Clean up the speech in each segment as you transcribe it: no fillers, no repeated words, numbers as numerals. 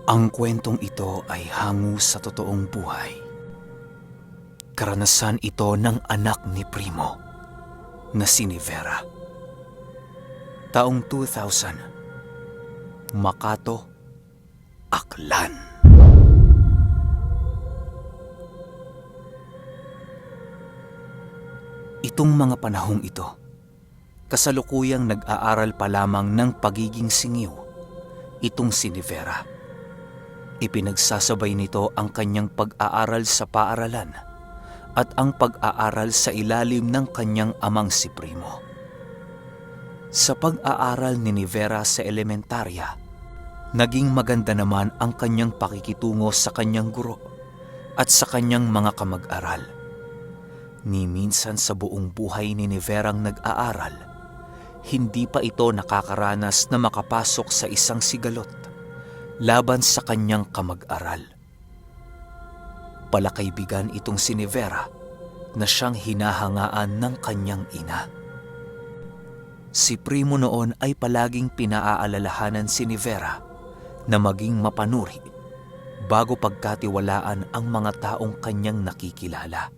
Ang kwentong ito ay hango sa totoong buhay. Karanasan ito ng anak ni Primo na si Nivera. Taong 2000, Makato, Aklan. Itong mga panahong ito, kasalukuyang nag-aaral pa lamang ng pagiging singiw itong si Nivera. Ipinagsasabay nito ang kanyang pag-aaral sa paaralan at ang pag-aaral sa ilalim ng kanyang amang si Primo. Sa pag-aaral ni Nivera sa elementarya, naging maganda naman ang kanyang pakikitungo sa kanyang guro at sa kanyang mga kamag-aral. Ni minsan sa buong buhay ni Niverang nag-aaral, hindi pa ito nakakaranas na makapasok sa isang sigalot laban sa kanyang kamag-aral. Palakaibigan itong si Nivera na siyang hinahangaan ng kanyang ina. Si Primo noon ay palaging pinaaalalahanan si Nivera na maging mapanuri bago pagkatiwalaan ang mga taong kanyang nakikilala.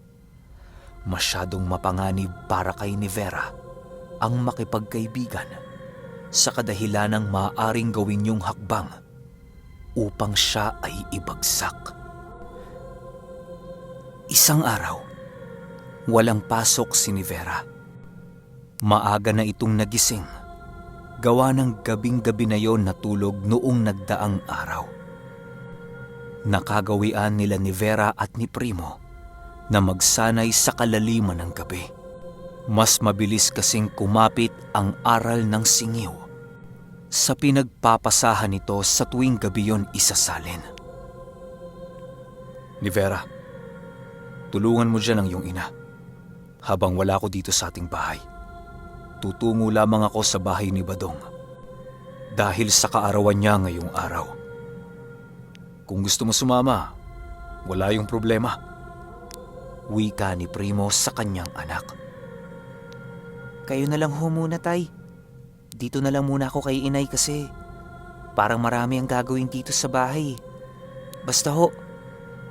Masyadong mapanganib para kay Nivera ang makipagkaibigan sa kadahilanang maaaring gawin yung hakbang upang siya ay ibagsak. Isang araw, walang pasok si Nivera. Maaga na itong nagising, gawa ng gabing-gabi na yon natulog noong nagdaang araw. Nakagawian nila Nivera at ni Primo na magsanay sa kalaliman ng gabi. Mas mabilis kasing kumapit ang aral ng singiw sa pinagpapasahan nito sa tuwing gabi yon isasalin. Nivera, tulungan mo dyan ang iyong ina habang wala ko dito sa ating bahay. Tutungo lamang ako sa bahay ni Badong dahil sa kaarawan niya ngayong araw. Kung gusto mo sumama, wala yung problema. Wika ni Primo sa kanyang anak. Kayo na lang ho muna, tay. Dito na lang muna ako kay inay kasi parang marami ang gagawin dito sa bahay. Basta ho,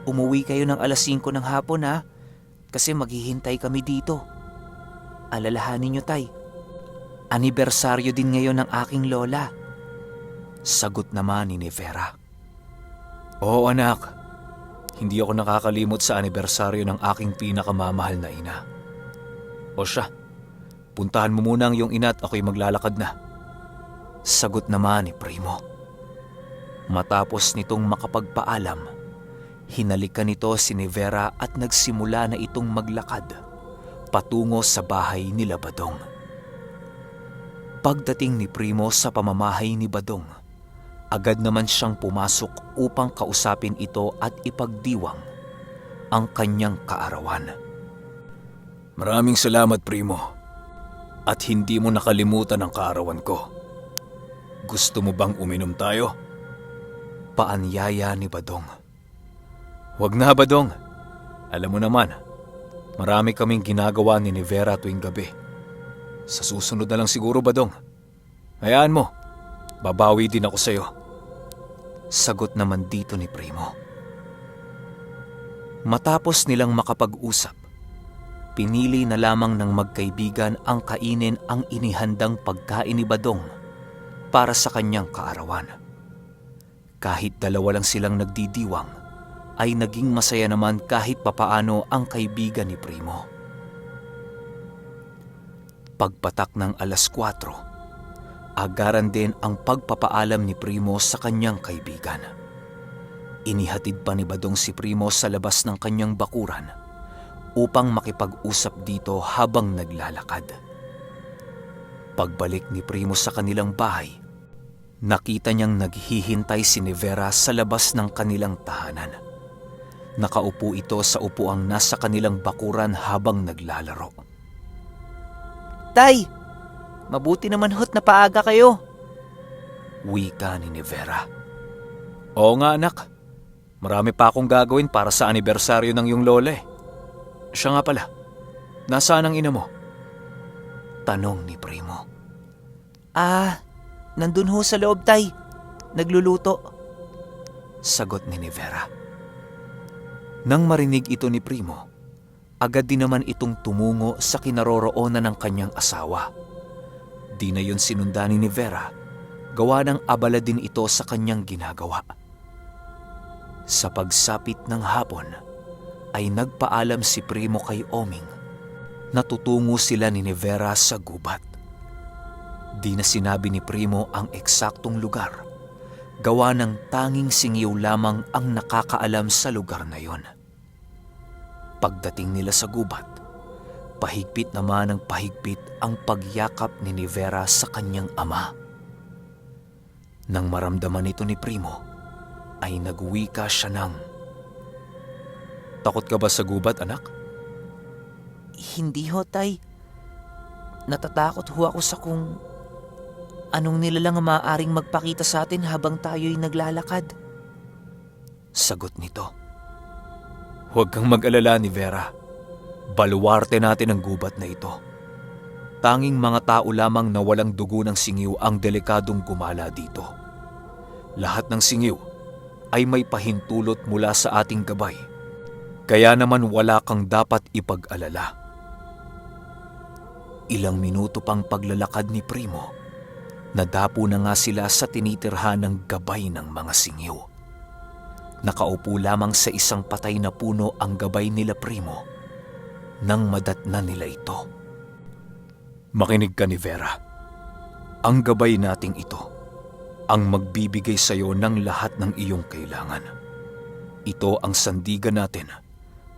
umuwi kayo ng alas 5 ng hapon ha, kasi maghihintay kami dito. Alalahanin niyo, tay. Anibersaryo din ngayon ng aking lola. Sagot naman ni Nivera. Oo anak, hindi ako nakakalimot sa anibersaryo ng aking pinakamamahal na ina. O siya, puntahan mo muna ang iyong ina at ako'y maglalakad na. Sagot naman ni Primo. Matapos nitong makapagpaalam, hinalikan nito si Nivera at nagsimula na itong maglakad patungo sa bahay nila Badong. Pagdating ni Primo sa pamamahay ni Badong, agad naman siyang pumasok upang kausapin ito at ipagdiwang ang kanyang kaarawan. Maraming salamat, Primo. At hindi mo nakalimutan ang kaarawan ko. Gusto mo bang uminom tayo? Paanyaya ni Badong. Huwag na, Badong. Alam mo naman, marami kaming ginagawa ni Nivera tuwing gabi. Sa susunod na lang siguro, Badong. Hayaan mo, babawi din ako sa'yo. Sagot naman dito ni Primo. Matapos nilang makapag-usap, pinili na lamang ng magkaibigan ang kainin ang inihandang pagkain ni Badong para sa kanyang kaarawan. Kahit dalawa lang silang nagdidiwang, ay naging masaya naman kahit papaano ang kaibigan ni Primo. Pagpatak ng alas 4, agaran din ang pagpapaalam ni Primo sa kanyang kaibigan. Inihatid pa ni Badong si Primo sa labas ng kanyang bakuran upang makipag-usap dito habang naglalakad. Pagbalik ni Primo sa kanilang bahay, nakita niyang naghihintay si Nivera sa labas ng kanilang tahanan. Nakaupo ito sa upuang nasa kanilang bakuran habang naglalaro. Tay, mabuti naman ho't napaaga kayo. Wika ni Nivera. Oo nga anak, marami pa akong gagawin para sa anibersaryo ng iyong lola eh. Siya nga pala, nasaan ang ina mo? Tanong ni Primo. Nandun ho sa loob, tay. Nagluluto. sagot ni Vera. Nang marinig ito ni Primo, agad din naman itong tumungo sa kinaroroonan ng kanyang asawa. Di na yun sinundan ni Vera, gawa ng abala din ito sa kanyang ginagawa. Sa pagsapit ng hapon, ay nagpaalam si Primo kay Oming na tutungo sila ni Vera sa gubat. Di na sinabi ni Primo ang eksaktong lugar, gawa ng tanging singiw lamang ang nakakaalam sa lugar na yon. Pagdating nila sa gubat, pahigpit naman ng pahigpit ang pagyakap ni Vera sa kanyang ama. Nang maramdaman ito ni Primo, ay nagwika siya ng, "Takot ka ba sa gubat, anak?" Hindi ho, Tay. Natatakot ho ako sa kung anong nilalang ang maaaring magpakita sa atin habang tayo'y naglalakad. Sagot nito. "Huwag kang mag-alala ni Vera. Baluwarte natin ang gubat na ito. Tanging mga tao lamang na walang dugo ng singiw ang delikadong gumala dito. Lahat ng singiw ay may pahintulot mula sa ating gabay. Kaya naman wala kang dapat ipag-alala." Ilang minuto pang paglalakad ni Primo, nadapo na nga sila sa tinitirhan ng gabay ng mga singiw. Nakaupo lamang sa isang patay na puno ang gabay nila Primo nang madatnan nila ito. "Makinig ka ni Vera. Ang gabay nating ito ang magbibigay sa iyo ng lahat ng iyong kailangan. Ito ang sandigan natin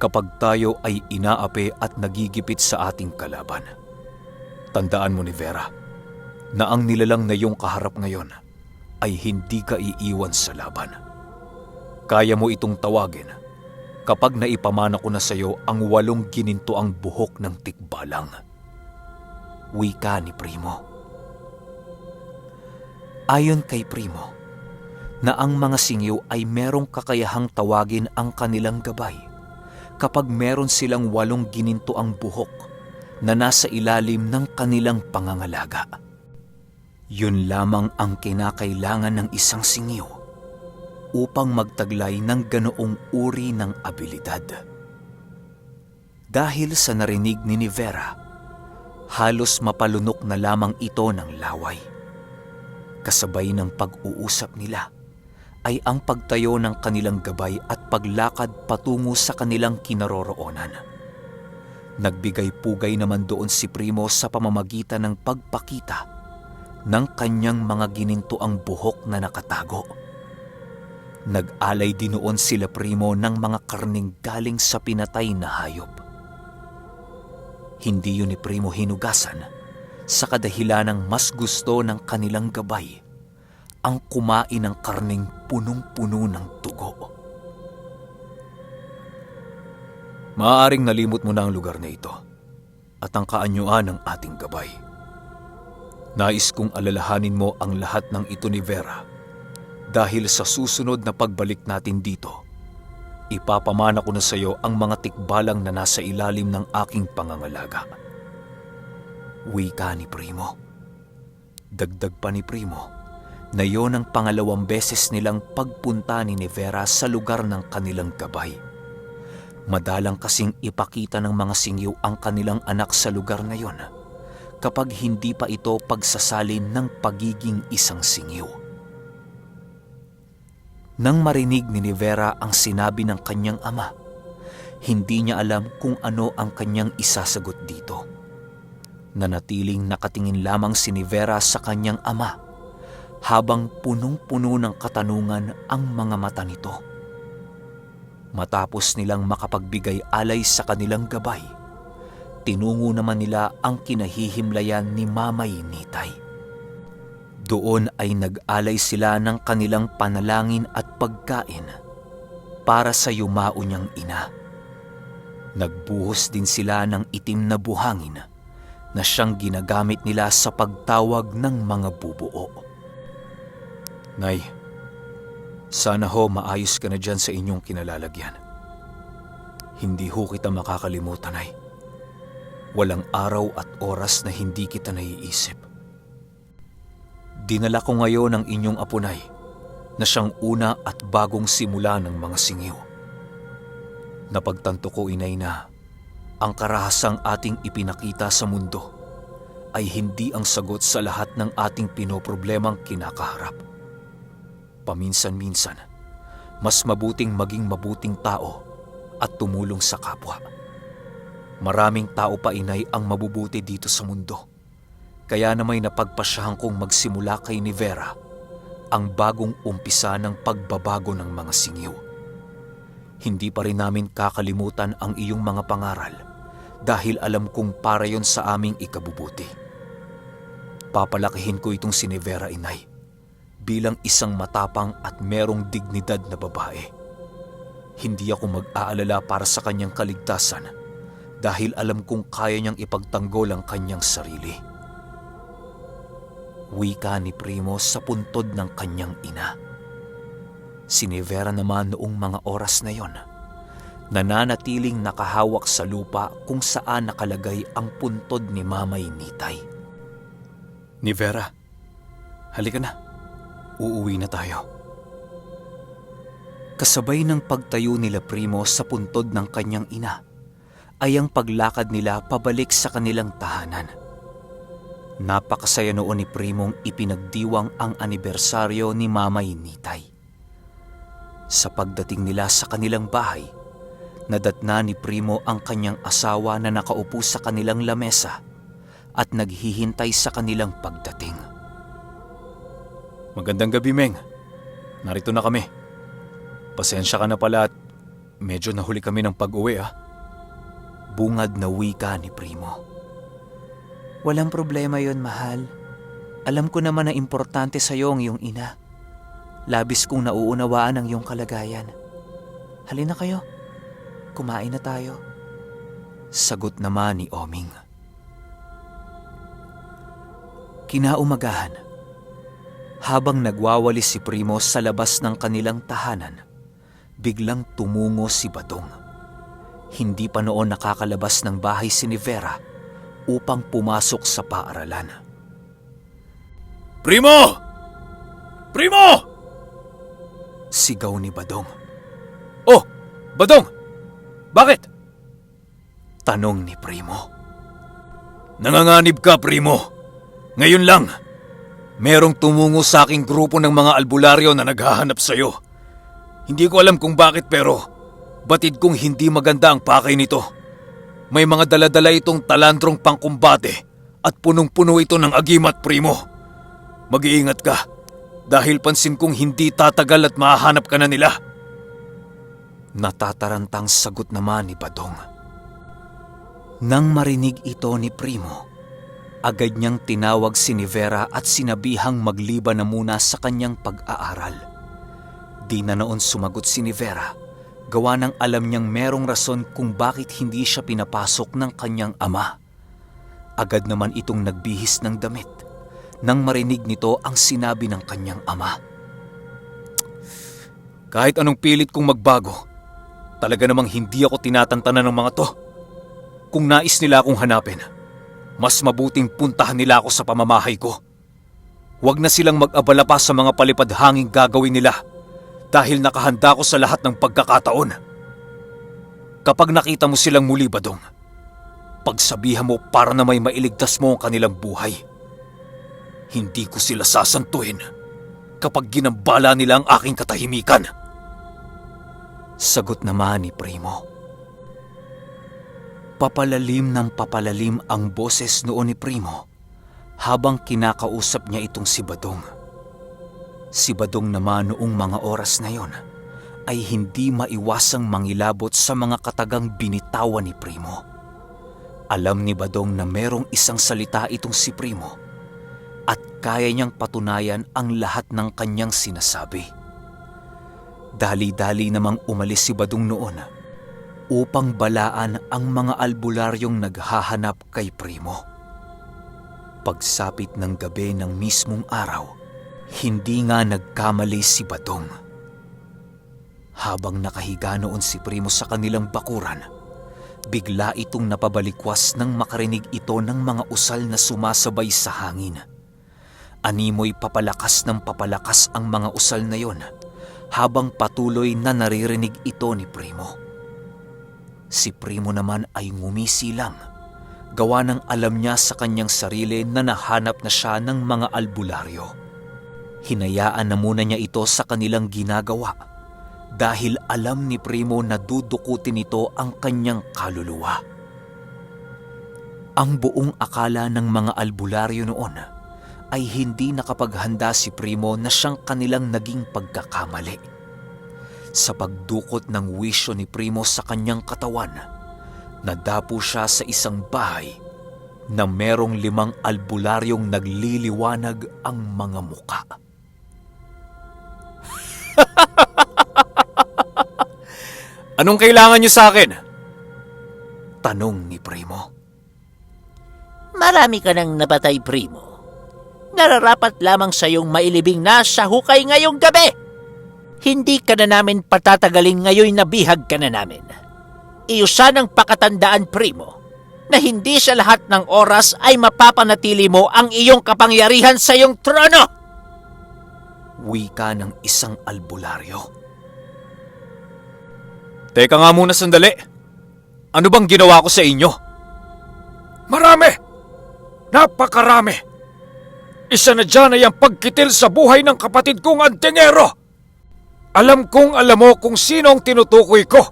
kapag tayo ay inaapi at nagigipit sa ating kalaban. Tandaan mo ni Vera na ang nilalang na iyong kaharap ngayon ay hindi ka iiwan sa laban. Kaya mo itong tawagin kapag naipamana ko na sa iyo ang 8 ginintoang buhok ng tikbalang." Wika ni Primo. Ayon kay Primo, na ang mga singiw ay merong kakayahang tawagin ang kanilang gabay kapag meron silang 8 ginintoang buhok na nasa ilalim ng kanilang pangangalaga. Yun lamang ang kinakailangan ng isang singiw upang magtaglay ng ganoong uri ng abilidad. Dahil sa narinig ni Vera, halos mapalunok na lamang ito ng laway. Kasabay ng pag-uusap nila ay ang pagtayo ng kanilang gabay at paglakad patungo sa kanilang kinaroroonan. Nagbigay-pugay naman doon si Primo sa pamamagitan ng pagpakita ng kanyang mga ginintoang buhok na nakatago. Nag-alay din noon sila Primo ng mga karning galing sa pinatay na hayop. Hindi yun ni Primo hinugasan sa kadahilanang mas gusto ng kanilang gabay ang kumain ng karning punong-puno ng dugo. "Maaaring nalimot mo na ang lugar na ito at ang kaanyuan ng ating gabay. Nais kong alalahanin mo ang lahat ng ito ni Vera dahil sa susunod na pagbalik natin dito, ipapamana ko na sa iyo ang mga tikbalang na nasa ilalim ng aking pangangalaga." Wika ni Primo. Dagdag pa ni Primo na yon ang pangalawang beses nilang pagpunta ni Vera sa lugar ng kanilang gabay. Madalang kasing ipakita ng mga singiw ang kanilang anak sa lugar na yon kapag hindi pa ito pagsasalin ng pagiging isang singiw. Nang marinig ni Vera ang sinabi ng kanyang ama, hindi niya alam kung ano ang kanyang isasagot dito. Nanatiling nakatingin lamang si Vera sa kanyang ama habang punong-puno ng katanungan ang mga mata nito. Matapos nilang makapagbigay alay sa kanilang gabay, tinungo naman nila ang kinahihimlayan ni Mamay Nitay. Doon ay nag-alay sila ng kanilang panalangin at pagkain para sa yumao niyang ina. Nagbuhos din sila ng itim na buhangin na siyang ginagamit nila sa pagtawag ng mga bubuo. "Nay, sana ho maayos ka na dyan sa inyong kinalalagyan. Hindi ho kita makakalimutan, Nay. Walang araw at oras na hindi kita naiisip. Dinala ko ngayon ang inyong apo, Nay, na siyang una at bagong simula ng mga singiw. Napagtanto ko, inay, na ang karahasang ating ipinakita sa mundo ay hindi ang sagot sa lahat ng ating pinoproblemang kinakaharap. Paminsan-minsan, mas mabuting maging mabuting tao at tumulong sa kapwa. Maraming tao pa, inay, ang mabubuti dito sa mundo. Kaya na may napagpasyahan kong magsimula kay ni Vera ang bagong umpisa ng pagbabago ng mga singiw. Hindi pa rin namin kakalimutan ang iyong mga pangaral dahil alam kong para yon sa aming ikabubuti. Papalakihin ko itong si ni Vera, inay, bilang isang matapang at merong dignidad na babae. Hindi ako mag-aalala para sa kanyang kaligtasan dahil alam kong kaya niyang ipagtanggol ang kanyang sarili. Wika ni Primo sa puntod ng kanyang ina. Si ni Vera naman noong mga oras na yon, nananatiling nakahawak sa lupa kung saan nakalagay ang puntod ni Mamay Nitay. Ni Vera, halika na. Uuwi na tayo. Kasabay ng pagtayo nila Primo sa puntod ng kanyang ina ay ang paglakad nila pabalik sa kanilang tahanan. Napakasaya noon ni Primong ipinagdiwang ang anibersaryo ni Mamay Nitay. Sa pagdating nila sa kanilang bahay, nadatna ni Primo ang kanyang asawa na nakaupo sa kanilang lamesa at naghihintay sa kanilang pagdating. Magandang gabi, Meng. Narito na kami. Pasensya ka na pala at medyo nahuli kami ng pag-uwi, ah. Bungad na wika ni Primo. Walang problema yon, mahal. Alam ko naman na importante sa iyo ang iyong ina. Labis kong nauunawaan ang iyong kalagayan. Halina kayo. Kumain na tayo. Sagot naman ni Oming. Kinaumagahan, habang nagwawalis si Primo sa labas ng kanilang tahanan, biglang tumungo si Badong. Hindi pa noon nakakalabas ng bahay si ni Vera upang pumasok sa paaralan. Primo! Primo! Sigaw ni Badong. Oh, Badong! Bakit? Tanong ni Primo. Nanganganib ka, Primo. Ngayon lang, merong tumungo sa aking grupo ng mga albularyo na naghahanap sa'yo. Hindi ko alam kung bakit pero batid kong hindi maganda ang pakay nito. May mga daladala itong talandrong pangkumbate at punong-puno ito ng agimat, Primo. Mag-iingat ka dahil pansin kong hindi tatagal at mahahanap ka na nila. Natatarantang sagot naman ni Badong. Nang marinig ito ni Primo, agad niyang tinawag si ni Vera at sinabihang magliban na muna sa kanyang pag-aaral. Di na noon sumagot si ni Vera, gawa ng alam niyang merong rason kung bakit hindi siya pinapasok ng kanyang ama. Agad naman itong nagbihis ng damit nang marinig nito ang sinabi ng kanyang ama. Kahit anong pilit kong magbago, talaga namang hindi ako tinatantanan ng mga to. Kung nais nila akong hanapin, mas mabuting puntahan nila ako sa pamamahay ko. Huwag na silang mag-abala pa sa mga palipad-hanging gagawin nila dahil nakahanda ko sa lahat ng pagkakataon. Kapag nakita mo silang muli, Badong, pagsabihan mo para na may mailigtas mo ang kanilang buhay. Hindi ko sila sasantuhin kapag ginambala nila ang aking katahimikan. Sagot naman ni Primo. Papalalim ng papalalim ang boses noon ni Primo habang kinakausap niya itong si Badong. Si Badong naman noong mga oras na yon ay hindi maiwasang mangilabot sa mga katagang binitawan ni Primo. Alam ni Badong na merong isang salita itong si Primo at kaya niyang patunayan ang lahat ng kanyang sinasabi. Dali-dali namang umalis si Badong noon upang balaan ang mga albularyong naghahanap kay Primo. Pagsapit ng gabi ng mismong araw, hindi nga nagkamali si Badong. Habang nakahiga noon si Primo sa kanilang bakuran, bigla itong napabalikwas nang makarinig ito ng mga usal na sumasabay sa hangin. Animoy papalakas ng papalakas ang mga usal na yon habang patuloy na naririnig ito ni Primo. Si Primo naman ay ngumisi lang, gawa ng alam niya sa kanyang sarili na nahanap na siya ng mga albularyo. Hinayaan na muna niya ito sa kanilang ginagawa dahil alam ni Primo na dudukutin nito ang kanyang kaluluwa. Ang buong akala ng mga albularyo noon ay hindi nakapaghanda si Primo na siyang kanilang naging pagkakamali. Sa pagdukot ng wisyo ni Primo sa kanyang katawan, nadapo siya sa isang bahay na merong 5 albularyong nagliliwanag ang mga muka. Anong kailangan niyo sa akin? Tanong ni Primo. Marami ka nang napatay, Primo. Nararapat lamang sa iyong mailibing na sa hukay ngayong gabi. Hindi ka na namin patatagalin ngayon na bihag ka na namin. Iusan ang pakatandaan, Primo, na hindi sa lahat ng oras ay mapapanatili mo ang iyong kapangyarihan sa iyong trono. Wika ng isang albularyo. Teka nga muna sandali. Ano bang ginawa ko sa inyo? Marami! Napakarami! Isa na dyan ay ang pagkitil sa buhay ng kapatid kong antingero. Alam kong alam mo kung sino ang tinutukoy ko.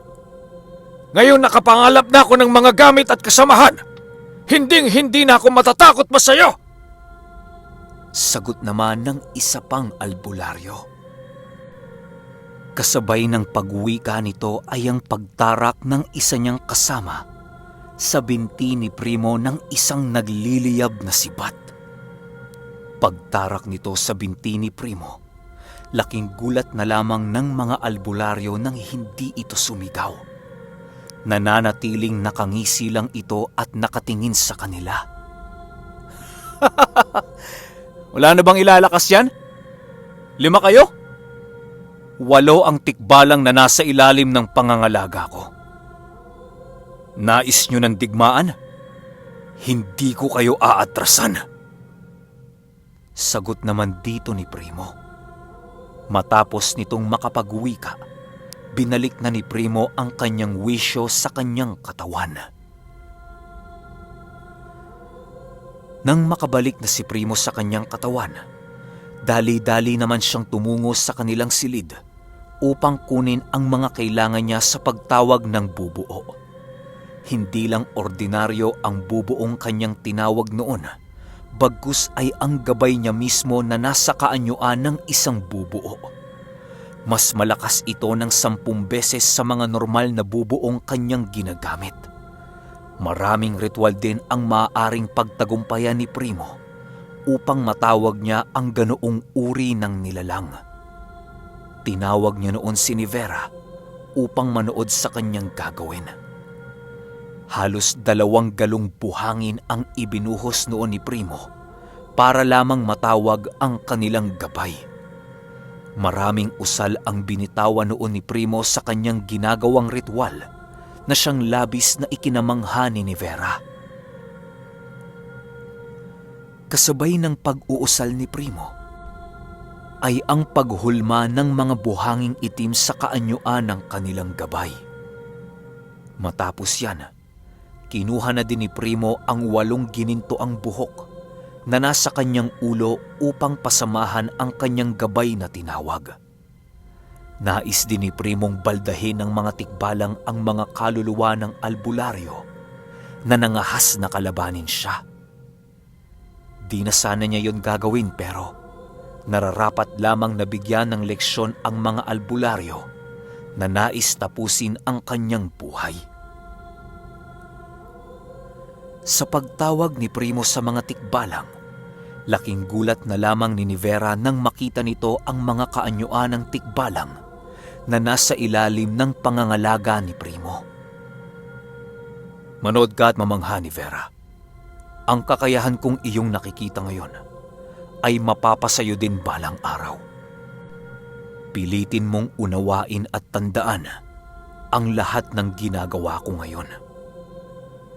Ngayon nakapangalap na ako ng mga gamit at kasamahan. Hinding-hindi na ako matatakot pa sa'yo. Sagot naman ng isa pang albularyo. Kasabay ng pagwika nito ay ang pagtarak ng isa niyang kasama sa binti ni Primo ng isang nagliliyab na sibat. Pagtarak nito sa binti ni Primo, laking gulat na lamang ng mga albularyo nang hindi ito sumigaw. Nananatiling nakangisi lang ito at nakatingin sa kanila. Wala na bang ilalakas yan? 5 kayo? 8 ang tikbalang na nasa ilalim ng pangangalaga ko. Nais nyo ng digmaan? Hindi ko kayo aatrasan. Sagot naman dito ni Primo. Matapos nitong makapagwika, binalik na ni Primo ang kanyang wisyo sa kanyang katawan. Nang makabalik na si Primo sa kanyang katawan, dali-dali naman siyang tumungo sa kanilang silid upang kunin ang mga kailangan niya sa pagtawag ng bubuo. Hindi lang ordinaryo ang bubuong kanyang tinawag noon, bagkus ay ang gabay niya mismo na nasa kaanyuan ng isang bubuo. Mas malakas ito ng 10 beses sa mga normal na bubuong kanyang ginagamit. Maraming ritual din ang maaaring pagtagumpayan ni Primo upang matawag niya ang ganoong uri ng nilalang. Tinawag niya noon si Nivera upang manood sa kanyang gagawin. Halos 2 galong buhangin ang ibinuhos noon ni Primo para lamang matawag ang kanilang gabay. Maraming usal ang binitawan noon ni Primo sa kanyang ginagawang ritual na siyang labis na ikinamangha ni Nivera. Kasabay ng pag-uusal ni Primo ay ang paghulma ng mga buhanging itim sa kaanyuan ng kanilang gabay. Matapos yan, kinuha na din ni Primo ang 8 ginintoang buhok na nasa kanyang ulo upang pasamahan ang kanyang gabay na tinawag. Nais din ni Primong baldahin ng mga tikbalang ang mga kaluluwa ng albularyo na nangahas na kalabanin siya. Di na sana niya yon gagawin pero nararapat lamang na bigyan ng leksyon ang mga albularyo na nais tapusin ang kanyang buhay. Sa pagtawag ni Primo sa mga tikbalang, laking gulat na lamang ni Nivera nang makita nito ang mga kaanyuan ng tikbalang na nasa ilalim ng pangangalaga ni Primo. Manood ka at mamangha, Nivera. Ang kakayahan kong iyong nakikita ngayon ay mapapasayo din balang araw. Pilitin mong unawain at tandaan ang lahat ng ginagawa ko ngayon.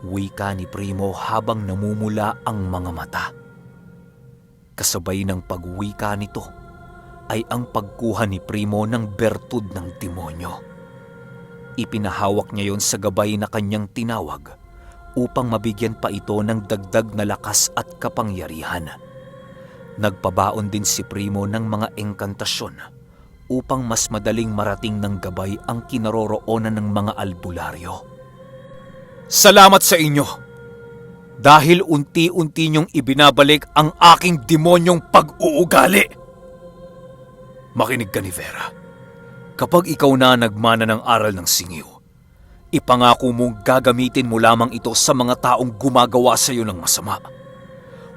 Wika ni Primo habang namumula ang mga mata. Kasabay ng pagwika nito ay ang pagkuha ni Primo ng bertud ng demonyo. Ipinahawak niya yon sa gabay na kanyang tinawag upang mabigyan pa ito ng dagdag na lakas at kapangyarihan. Nagpabaon din si Primo ng mga engkantasyon upang mas madaling marating ng gabay ang kinaroroonan ng mga albularyo. Salamat sa inyo! Dahil unti-unti niyong ibinabalik ang aking demonyong pag-uugali. Makinig ka ni Vera. Kapag ikaw na nagmana ng aral ng singiw, ipangako mong gagamitin mo lamang ito sa mga taong gumagawa sa iyo ng masama.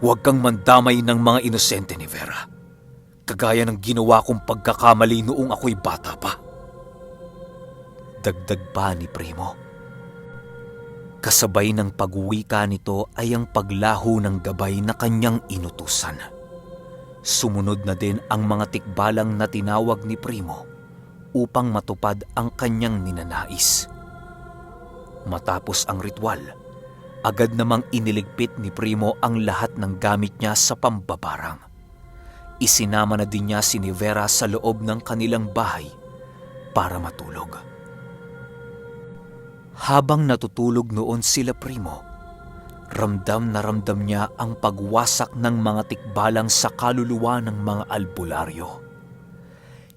Huwag kang mandamay ng mga inosente ni Vera, kagaya ng ginawa kong pagkakamali noong ako'y bata pa. Dagdag pa ni Primo. Kasabay ng pagwika nito ay ang paglaho ng gabay na kanyang inutusan. Sumunod na din ang mga tikbalang na tinawag ni Primo upang matupad ang kanyang ninanais. Matapos ang ritual, agad namang iniligpit ni Primo ang lahat ng gamit niya sa pambabarang. Isinama na din niya si Vera sa loob ng kanilang bahay para matulog. Habang natutulog noon sila Primo, ramdam na ramdam niya ang pagwasak ng mga tikbalang sa kaluluwa ng mga albularyo.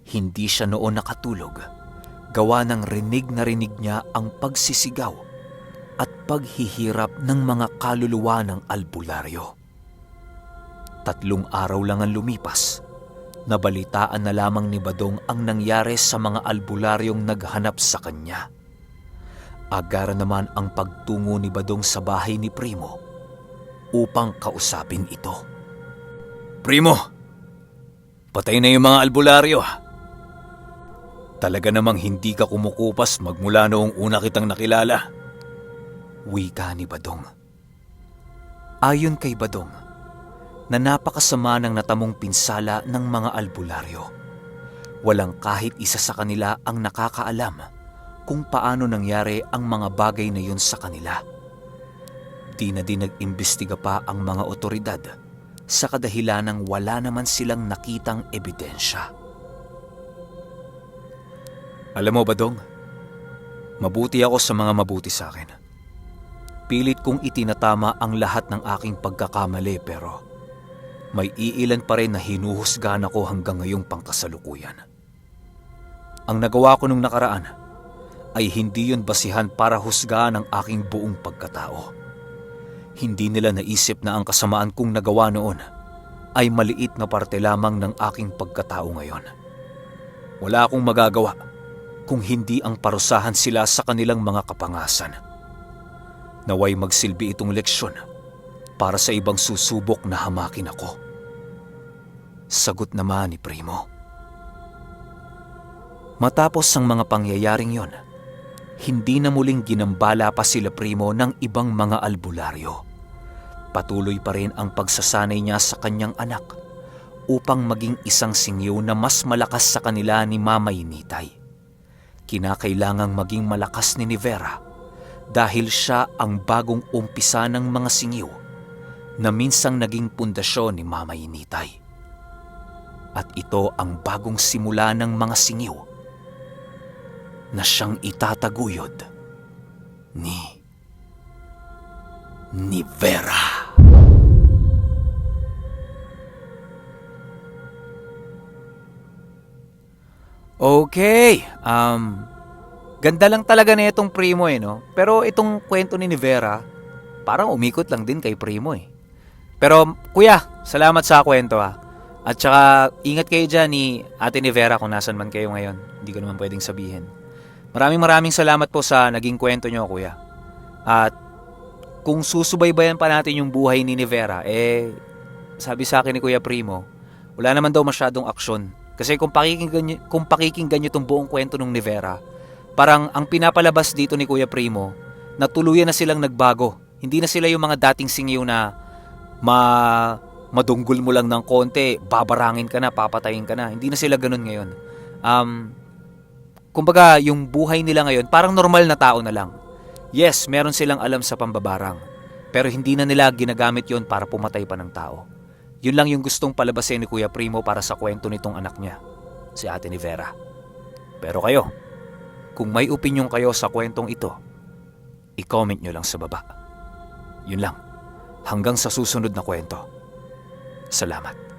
Hindi siya noon nakatulog, gawa ng rinig na rinig niya ang pagsisigaw at paghihirap ng mga kaluluwa ng albularyo. 3 araw lang ang lumipas, nabalitaan na lamang ni Badong ang nangyari sa mga albularyong naghanap sa kanya. Agara naman ang pagtungo ni Badong sa bahay ni Primo upang kausapin ito. Primo, patay na yung mga albularyo. Talaga namang hindi ka kumukupas magmula noong una kitang nakilala. Wika ni Badong. Ayon kay Badong, na napakasama ng natamong pinsala ng mga albularyo. Walang kahit isa sa kanila ang nakakaalam kung paano nangyari ang mga bagay na yun sa kanila. Di na din nag-imbestiga pa ang mga otoridad sa kadahilanang wala naman silang nakitang ebidensya. Alam mo, Badong, mabuti ako sa mga mabuti sa akin. Pilit kong itinatama ang lahat ng aking pagkakamali pero may iilan pa rin na hinuhusgahan ako hanggang ngayong pangkasalukuyan. Ang nagawa ko nung nakaraan ay hindi yun basihan para husgahan ang aking buong pagkatao. Hindi nila naisip na ang kasamaan kong nagawa noon ay maliit na parte lamang ng aking pagkatao ngayon. Wala akong magagawa kung hindi ang parusahan sila sa kanilang mga kapangasan. Naway magsilbi itong leksyon para sa ibang susubok na hamakin ako. Sagot naman ni Primo. Matapos ang mga pangyayaring yon, hindi na muling ginambala pa sila Primo ng ibang mga albularyo. Patuloy pa rin ang pagsasanay niya sa kanyang anak upang maging isang singyo na mas malakas sa kanila ni Mamay Nitay. Kinakailangang maging malakas ni Vera dahil siya ang bagong umpisa ng mga singyo na minsang naging pundasyon ni Mamay Nitay. At ito ang bagong simula ng mga singyo na siyang itataguyod ni Vera. Okay, ganda lang talaga na itong Primo no? Pero itong kwento ni Vera, parang umikot lang din kay Primo Pero kuya, salamat sa kwento At saka ingat kayo dyan ni Ate Vera kung nasan man kayo ngayon. Hindi ko naman pwedeng sabihin. Maraming salamat po sa naging kwento nyo, kuya. At kung susubaybayan pa natin yung buhay ni Vera, sabi sa akin ni Kuya Primo, wala naman daw masyadong aksyon. Kasi kung pakikinggan nyo itong buong kwento ng Vera, parang ang pinapalabas dito ni Kuya Primo, na tuluyan na silang nagbago. Hindi na sila yung mga dating singyo na madunggol mo lang ng konti, babarangin ka na, papatayin ka na. Hindi na sila ganun ngayon. Kumbaga, yung buhay nila ngayon, parang normal na tao na lang. Yes, meron silang alam sa pambabarang, pero hindi na nila ginagamit yon para pumatay pa ng tao. Yun lang yung gustong palabasin ni Kuya Primo para sa kwento nitong anak niya, si Ate ni Vera. Pero kayo, kung may opinyon kayo sa kwentong ito, i-comment nyo lang sa baba. Yun lang. Hanggang sa susunod na kwento. Salamat.